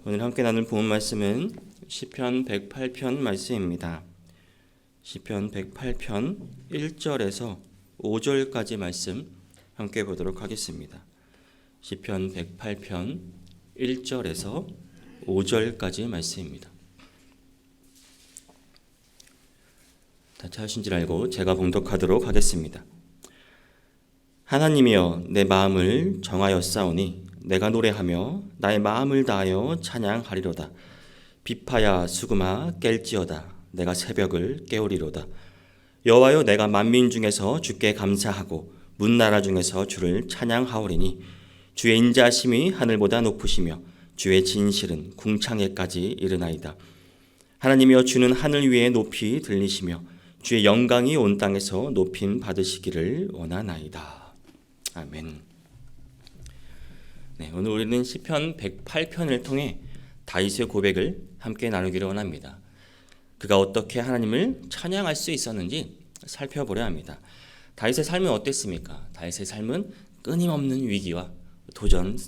오늘 함께 나눌 본문 말씀은 시편 108편 말씀입니다. 시편 108편 1절에서 5절까지 말씀 함께 보도록 하겠습니다. 시편 108편 1절에서 5절까지 말씀입니다. 다 찾으신 줄 알고 제가 봉독하도록 하겠습니다. 하나님이여 내 마음을 정하였사오니 내가 노래하며 나의 마음을 다하여 찬양하리로다. 비파야 수금아 깰지어다. 내가 새벽을 깨우리로다. 여호와여 내가 만민 중에서 주께 감사하고 문나라 중에서 주를 찬양하오리니 주의 인자심이 하늘보다 높으시며 주의 진실은 궁창에까지 이르나이다. 하나님이여 주는 하늘 위에 높이 들리시며 주의 영광이 온 땅에서 높임 받으시기를 원하나이다. 아멘. 네, 오늘 우리는 시편 108편을 통해 다윗의 고백을 함께 나누기를 원합니다. 그가 어떻게 하나님을 찬양할 수 있었는지 살펴보려 합니다. 다윗의 삶은 어땠습니까? 다윗의 삶은 끊임없는 위기와 도전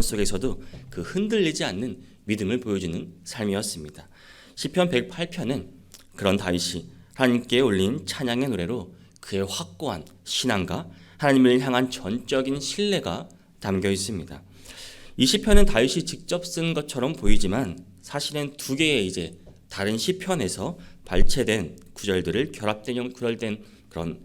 속에서도 그 흔들리지 않는 믿음을 보여주는 삶이었습니다. 시편 108편은 그런 다윗이 하나님께 올린 찬양의 노래로 그의 확고한 신앙과 하나님을 향한 전적인 신뢰가 담겨 있습니다. 이 시편은 다윗이 직접 쓴 것처럼 보이지만 사실은 두 개의 다른 시편에서 발췌된 구절들을 결합된 그런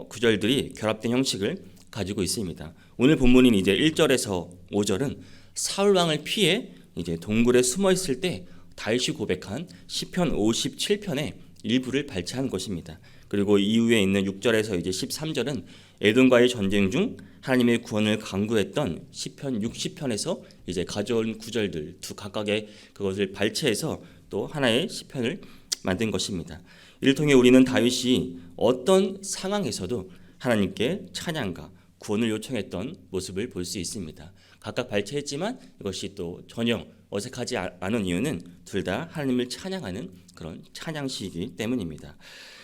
구절들이 결합된 형식을 가지고 있습니다. 오늘 본문인 1절에서 5절은 사울 왕을 피해 동굴에 숨어 있을 때 다윗이 고백한 시편 57편의 일부를 발췌한 것입니다. 그리고 이후에 있는 6절에서 13절은 에돔과의 전쟁 중 하나님의 구원을 간구했던 시편 60편에서 가져온 구절들 두 각각의 그것을 발췌해서 또 하나의 시편을 만든 것입니다. 이를 통해 우리는 다윗이 어떤 상황에서도 하나님께 찬양과 구원을 요청했던 모습을 볼 수 있습니다. 각각 발췌했지만 이것이 또 전혀 어색하지 않은 이유는 둘 다 하나님을 찬양하는 그런 찬양시이기 때문입니다.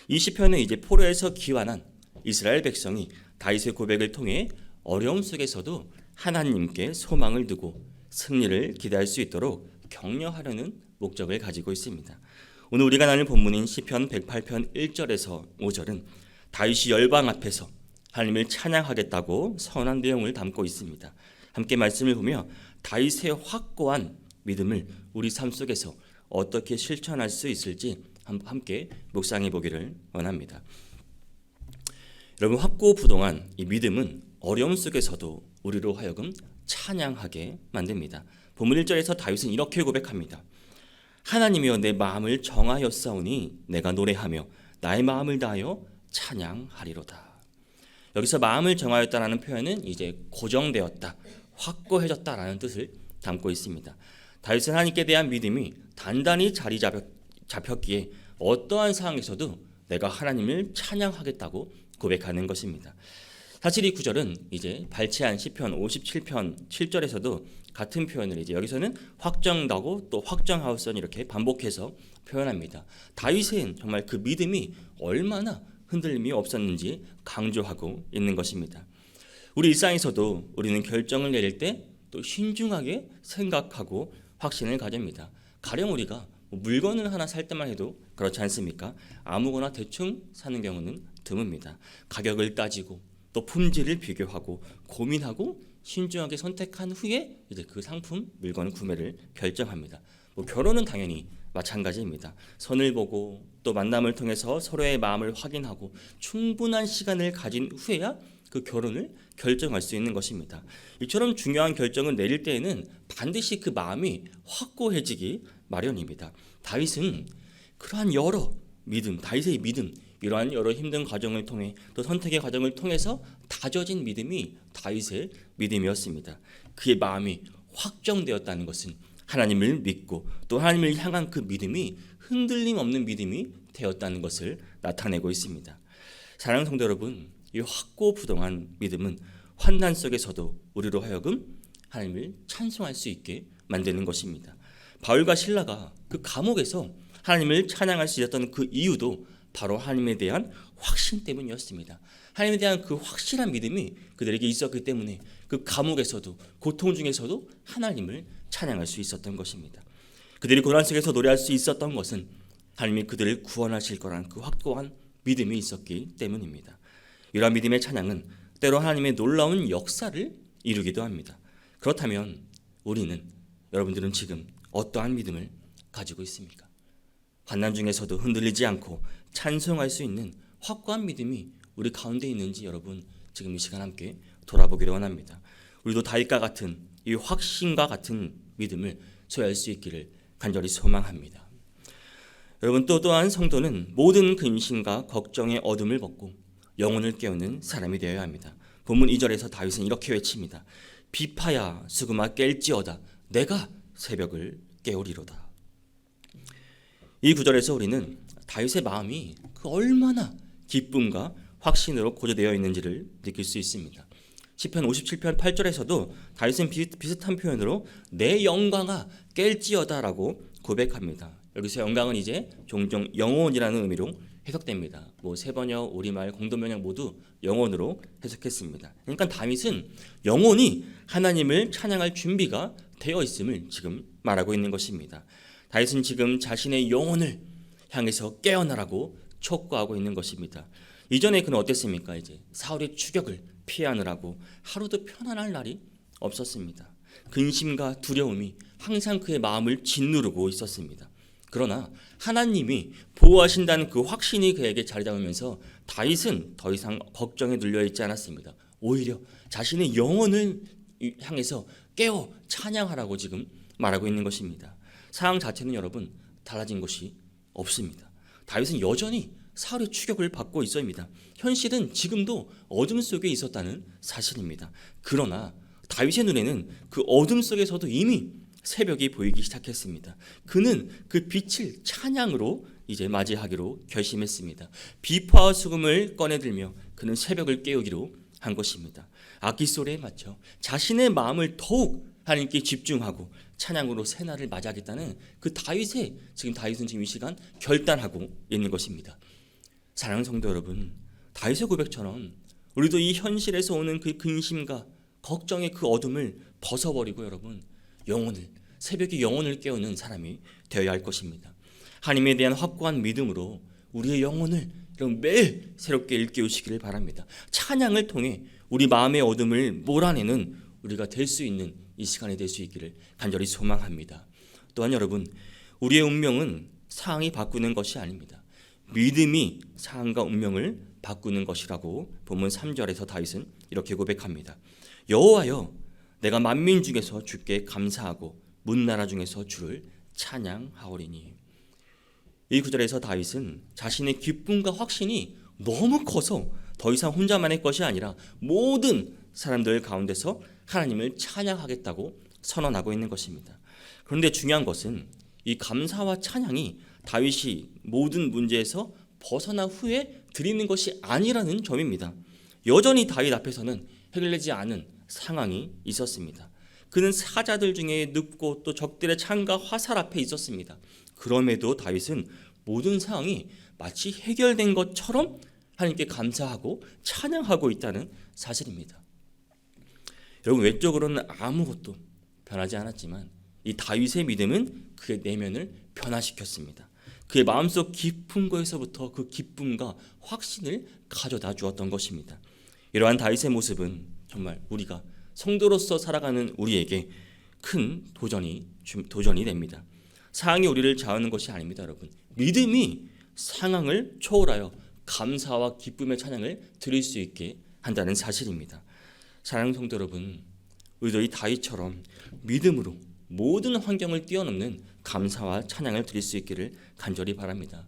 이 시편은 포로에서 귀환한 이스라엘 백성이 다윗의 고백을 통해 어려움 속에서도 하나님께 소망을 두고 승리를 기대할 수 있도록 격려하려는 목적을 가지고 있습니다. 오늘 우리가 나눌 본문인 시편 108편 1절에서 5절은 다윗이 열방 앞에서 하나님을 찬양하겠다고 선언한 내용을 담고 있습니다. 함께 말씀을 보며 다윗의 확고한 믿음을 우리 삶 속에서 어떻게 실천할 수 있을지 함께 묵상해 보기를 원합니다. 여러분, 확고부동한 이 믿음은 어려움 속에서도 우리로 하여금 찬양하게 만듭니다. 본문 1절에서 다윗은 이렇게 고백합니다. 하나님이여 내 마음을 정하였사오니 내가 노래하며 나의 마음을 다하여 찬양하리로다. 여기서 마음을 정하였다라는 표현은 고정되었다, 확고해졌다라는 뜻을 담고 있습니다. 다윗은 하나님께 대한 믿음이 단단히 자리 잡혔기에 어떠한 상황에서도 내가 하나님을 찬양하겠다고 고백하는 것입니다. 사실 이 구절은 발췌한 시편 57편 7절에서도 같은 표현을 여기서는 확정다고 또 확정하우선 이렇게 반복해서 표현합니다. 다윗은 정말 그 믿음이 얼마나 흔들림이 없었는지 강조하고 있는 것입니다. 우리 일상에서도 우리는 결정을 내릴 때 또 신중하게 생각하고 확신을 가집니다. 가령 우리가 물건을 하나 살 때만 해도 그렇지 않습니까? 아무거나 대충 사는 경우는 드뭅니다. 가격을 따지고 또 품질을 비교하고 고민하고 신중하게 선택한 후에 그 상품, 물건 구매를 결정합니다. 결혼은 당연히 마찬가지입니다. 선을 보고 또 만남을 통해서 서로의 마음을 확인하고 충분한 시간을 가진 후에야 그 결혼을 결정할 수 있는 것입니다. 이처럼 중요한 결정을 내릴 때에는 반드시 그 마음이 확고해지기 마련입니다. 다윗은 그러한 다윗의 믿음, 이러한 여러 힘든 과정을 통해 또 선택의 과정을 통해서 다져진 믿음이 다윗의 믿음이었습니다. 그의 마음이 확정되었다는 것은 하나님을 믿고 또 하나님을 향한 그 믿음이 흔들림 없는 믿음이 되었다는 것을 나타내고 있습니다. 사랑하는 성도 여러분, 이 확고부동한 믿음은 환난 속에서도 우리로 하여금 하나님을 찬송할 수 있게 만드는 것입니다. 바울과 실라가 그 감옥에서 하나님을 찬양할 수 있었던 그 이유도 바로 하나님에 대한 확신 때문이었습니다. 하나님에 대한 그 확실한 믿음이 그들에게 있었기 때문에 그 감옥에서도 고통 중에서도 하나님을 찬양할 수 있었던 것입니다. 그들이 고난 속에서 노래할 수 있었던 것은 하나님이 그들을 구원하실 거라는 그 확고한 믿음이 있었기 때문입니다. 이러한 믿음의 찬양은 때로 하나님의 놀라운 역사를 이루기도 합니다. 그렇다면 여러분들은 지금 어떠한 믿음을 가지고 있습니까? 환난 중에서도 흔들리지 않고 찬송할 수 있는 확고한 믿음이 우리 가운데 있는지 여러분 지금 이 시간 함께 돌아보기를 원합니다. 우리도 다윗과 같은 이 확신과 같은 믿음을 소유할 수 있기를 간절히 소망합니다. 여러분 또한 성도는 모든 근심과 걱정의 어둠을 벗고 영혼을 깨우는 사람이 되어야 합니다. 본문 2절에서 다윗은 이렇게 외칩니다. 비파야 수금아 깰지어다 내가 새벽을 깨우리로다. 이 구절에서 우리는 다윗의 마음이 그 얼마나 기쁨과 확신으로 고조되어 있는지를 느낄 수 있습니다. 시편 57편 8절에서도 다윗은 비슷한 표현으로 내 영광아 깰지어다라고 고백합니다. 여기서 영광은 이제 종종 영혼이라는 의미로 해석됩니다. 세번역, 우리말, 공동번역 모두 영혼으로 해석했습니다. 그러니까 다윗은 영혼이 하나님을 찬양할 준비가 되어 있음을 지금 말하고 있는 것입니다. 다윗은 지금 자신의 영혼을 향해서 깨어나라고 촉구하고 있는 것입니다. 이전에 그는 어땠습니까? 이제 사울의 추격을 피하느라고 하루도 편안할 날이 없었습니다. 근심과 두려움이 항상 그의 마음을 짓누르고 있었습니다. 그러나 하나님이 보호하신다는 그 확신이 그에게 자리 잡으면서 다윗은 더 이상 걱정에 눌려 있지 않았습니다. 오히려 자신의 영혼을 향해서 깨어 찬양하라고 지금 말하고 있는 것입니다. 상황 자체는 여러분 달라진 것이 없습니다. 다윗은 여전히 사울의 추격을 받고 있습니다. 현실은 지금도 어둠 속에 있었다는 사실입니다. 그러나 다윗의 눈에는 그 어둠 속에서도 이미 새벽이 보이기 시작했습니다. 그는 그 빛을 찬양으로 이제 맞이하기로 결심했습니다. 비파와 수금을 꺼내들며 그는 새벽을 깨우기로 한 것입니다. 악기 소리에 맞춰 자신의 마음을 더욱 하나님께 집중하고 찬양으로 새날을 맞이하겠다는 그 다윗은 지금 이 시간 결단하고 있는 것입니다. 사랑하는 성도 여러분, 다윗의 고백처럼 우리도 이 현실에서 오는 그 근심과 걱정의 그 어둠을 벗어버리고 여러분 새벽에 영혼을 깨우는 사람이 되어야 할 것입니다. 하나님에 대한 확고한 믿음으로 우리의 영혼을 매일 새롭게 일깨우시기를 바랍니다. 찬양을 통해 우리 마음의 어둠을 몰아내는 우리가 될 수 있는 이 시간이 될 수 있기를 간절히 소망합니다. 또한 여러분, 우리의 운명은 상황이 바꾸는 것이 아닙니다. 믿음이 상황과 운명을 바꾸는 것이라고 본문 3절에서 다윗은 이렇게 고백합니다. 여호와여, 내가 만민 중에서 주께 감사하고 문나라 중에서 주를 찬양하오리니. 이 구절에서 다윗은 자신의 기쁨과 확신이 너무 커서 더 이상 혼자만의 것이 아니라 모든 사람들 가운데서 하나님을 찬양하겠다고 선언하고 있는 것입니다. 그런데 중요한 것은 이 감사와 찬양이 다윗이 모든 문제에서 벗어난 후에 드리는 것이 아니라는 점입니다. 여전히 다윗 앞에서는 해결되지 않은 상황이 있었습니다. 그는 사자들 중에 눕고 또 적들의 창과 화살 앞에 있었습니다. 그럼에도 다윗은 모든 상황이 마치 해결된 것처럼 하나님께 감사하고 찬양하고 있다는 사실입니다. 여러분, 외적으로는 아무것도 변하지 않았지만 이 다윗의 믿음은 그의 내면을 변화시켰습니다. 그의 마음속 깊은 곳에서부터 그 기쁨과 확신을 가져다 주었던 것입니다. 이러한 다윗의 모습은 정말 우리가 성도로서 살아가는 우리에게 큰 도전이 됩니다. 상황이 우리를 좌우하는 것이 아닙니다, 여러분. 믿음이 상황을 초월하여 감사와 기쁨의 찬양을 드릴 수 있게 한다는 사실입니다. 사랑하는 성도 여러분, 우리도 이 다윗처럼 믿음으로 모든 환경을 뛰어넘는 감사와 찬양을 드릴 수 있기를 간절히 바랍니다.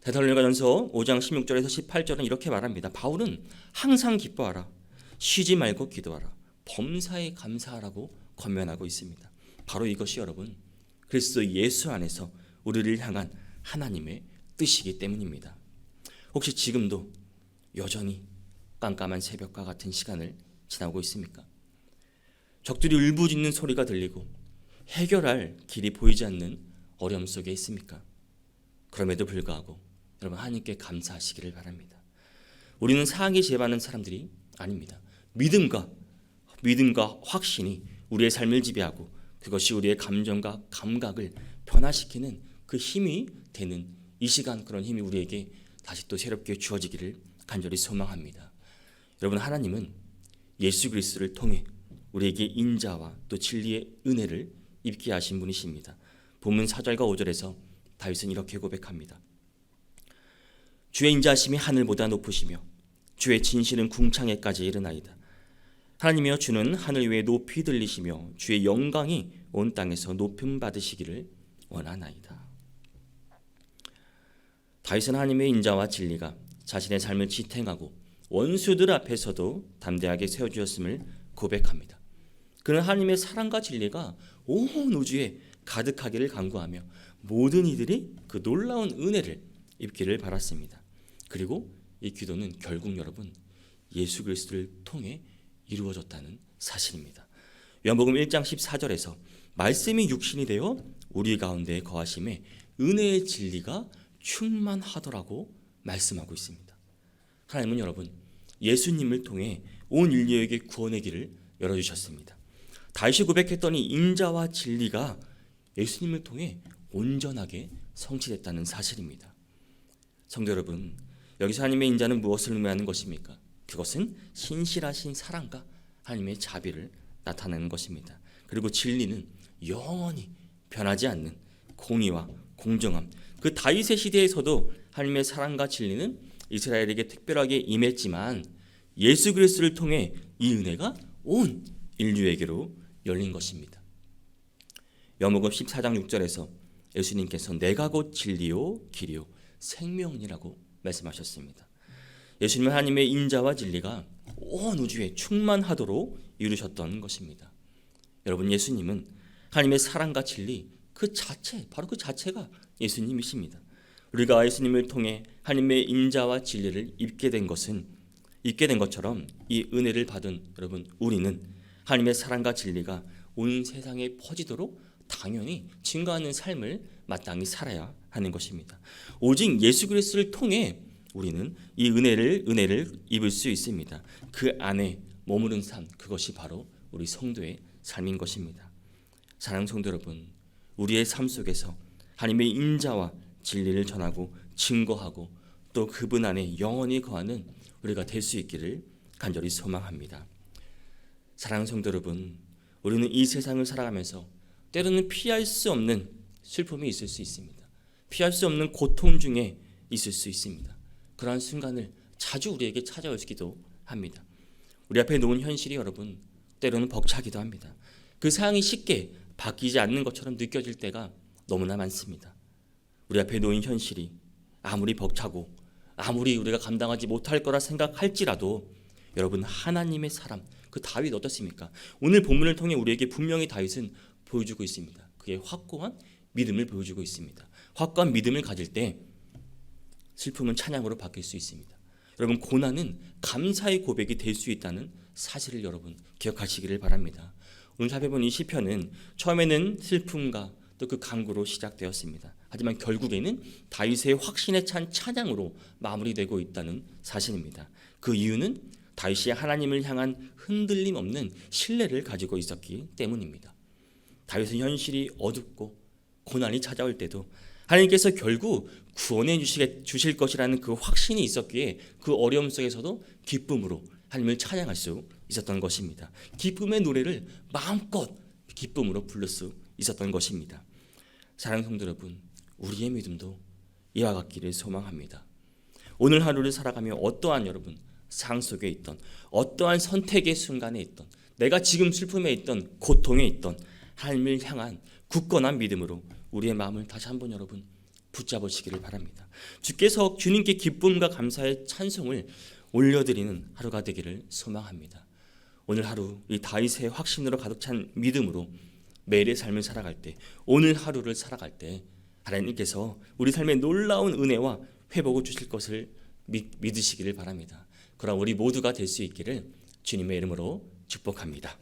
데살로니가전서 5장 16절에서 18절은 이렇게 말합니다. 바울은 항상 기뻐하라, 쉬지 말고 기도하라, 범사에 감사하라고 권면하고 있습니다. 바로 이것이 여러분 그리스도 예수 안에서 우리를 향한 하나님의 뜻이기 때문입니다. 혹시 지금도 여전히 깜깜한 새벽과 같은 시간을 지나고 있습니까? 적들이 울부짖는 소리가 들리고 해결할 길이 보이지 않는 어려움 속에 있습니까? 그럼에도 불구하고 여러분 하나님께 감사하시기를 바랍니다. 우리는 상하게 제반하는 사람들이 아닙니다. 믿음과 확신이 우리의 삶을 지배하고 그것이 우리의 감정과 감각을 변화시키는 그 힘이 되는 이 시간, 그런 힘이 우리에게 다시 또 새롭게 주어지기를 간절히 소망합니다. 여러분, 하나님은 예수 그리스도를 통해 우리에게 인자와 또 진리의 은혜를 입게 하신 분이십니다. 본문 4절과 5절에서 다윗은 이렇게 고백합니다. 주의 인자하심이 하늘보다 높으시며 주의 진실은 궁창에까지 이르나이다. 하나님이여, 주는 하늘 위에 높이 들리시며 주의 영광이 온 땅에서 높임 받으시기를 원하나이다. 다윗은 하나님의 인자와 진리가 자신의 삶을 지탱하고 원수들 앞에서도 담대하게 세워주셨음을 고백합니다. 그는 하나님의 사랑과 진리가 온 우주에 가득하기를 간구하며 모든 이들이 그 놀라운 은혜를 입기를 바랐습니다. 그리고 이 기도는 결국 여러분, 예수 그리스도를 통해 이루어졌다는 사실입니다. 요한복음 1장 14절에서 말씀이 육신이 되어 우리 가운데 거하심에 은혜의 진리가 충만하더라고 말씀하고 있습니다. 하나님은 여러분, 예수님을 통해 온 인류에게 구원의 길을 열어주셨습니다. 다윗이 고백했더니 인자와 진리가 예수님을 통해 온전하게 성취됐다는 사실입니다. 성도 여러분, 여기서 하나님의 인자는 무엇을 의미하는 것입니까? 그것은 신실하신 사랑과 하나님의 자비를 나타내는 것입니다. 그리고 진리는 영원히 변하지 않는 공의와 공정함. 그 다윗의 시대에서도 하나님의 사랑과 진리는 이스라엘에게 특별하게 임했지만 예수 그리스도를 통해 이 은혜가 온 인류에게로 열린 것입니다. 요한복음 14장 6절에서 예수님께서 내가 곧 진리요 길이요 생명이라고 말씀하셨습니다. 예수님은 하나님의 인자와 진리가 온 우주에 충만하도록 이루셨던 것입니다. 여러분, 예수님은 하나님의 사랑과 진리 그 자체, 바로 그 자체가 예수님이십니다. 우리가 예수님을 통해 하나님의 인자와 진리를 입게 된 것처럼 이 은혜를 받은 여러분, 우리는 하나님의 사랑과 진리가 온 세상에 퍼지도록 당연히 증거하는 삶을 마땅히 살아야 하는 것입니다. 오직 예수 그리스도를 통해 우리는 이 은혜를 입을 수 있습니다. 그 안에 머무른 삶, 그것이 바로 우리 성도의 삶인 것입니다. 사랑하는 성도 여러분, 우리의 삶 속에서 하나님의 인자와 진리를 전하고 증거하고 또 그분 안에 영원히 거하는 우리가 될 수 있기를 간절히 소망합니다. 사랑하는 성도 여러분, 우리는 이 세상을 살아가면서 때로는 피할 수 없는 슬픔이 있을 수 있습니다. 피할 수 없는 고통 중에 있을 수 있습니다. 그러한 순간을 자주 우리에게 찾아오기도 합니다. 우리 앞에 놓은 현실이 여러분 때로는 벅차기도 합니다. 그 상황이 쉽게 바뀌지 않는 것처럼 느껴질 때가 너무나 많습니다. 우리 앞에 놓인 현실이 아무리 벅차고 아무리 우리가 감당하지 못할 거라 생각할지라도 여러분, 하나님의 사람, 그 다윗 어떻습니까? 오늘 본문을 통해 우리에게 분명히 다윗은 보여주고 있습니다. 그의 확고한 믿음을 보여주고 있습니다. 확고한 믿음을 가질 때 슬픔은 찬양으로 바뀔 수 있습니다. 여러분, 고난은 감사의 고백이 될 수 있다는 사실을 여러분 기억하시기를 바랍니다. 오늘 살펴본 이 시편은 처음에는 슬픔과 또 그 간구로 시작되었습니다. 하지만 결국에는 다윗의 확신에 찬 찬양으로 마무리되고 있다는 사실입니다. 그 이유는 다윗이 하나님을 향한 흔들림 없는 신뢰를 가지고 있었기 때문입니다. 다윗은 현실이 어둡고 고난이 찾아올 때도 하나님께서 결국 구원해 주실 것이라는 그 확신이 있었기에 그 어려움 속에서도 기쁨으로 하나님을 찬양할 수 있었던 것입니다. 기쁨의 노래를 마음껏 기쁨으로 부를 수 있었던 것입니다. 사랑하는 성도 여러분, 우리의 믿음도 이와 같기를 소망합니다. 오늘 하루를 살아가며 어떠한 여러분 상 속에 있던, 어떠한 선택의 순간에 있던, 내가 지금 슬픔에 있던, 고통에 있던 하나님을 향한 굳건한 믿음으로 우리의 마음을 다시 한번 여러분 붙잡으시기를 바랍니다. 주께서 주님께 기쁨과 감사의 찬송을 올려드리는 하루가 되기를 소망합니다. 오늘 하루 이 다윗의 확신으로 가득 찬 믿음으로 매일의 삶을 살아갈 때, 오늘 하루를 살아갈 때 하나님께서 우리 삶에 놀라운 은혜와 회복을 주실 것을 믿으시기를 바랍니다. 그러나 우리 모두가 될 수 있기를 주님의 이름으로 축복합니다.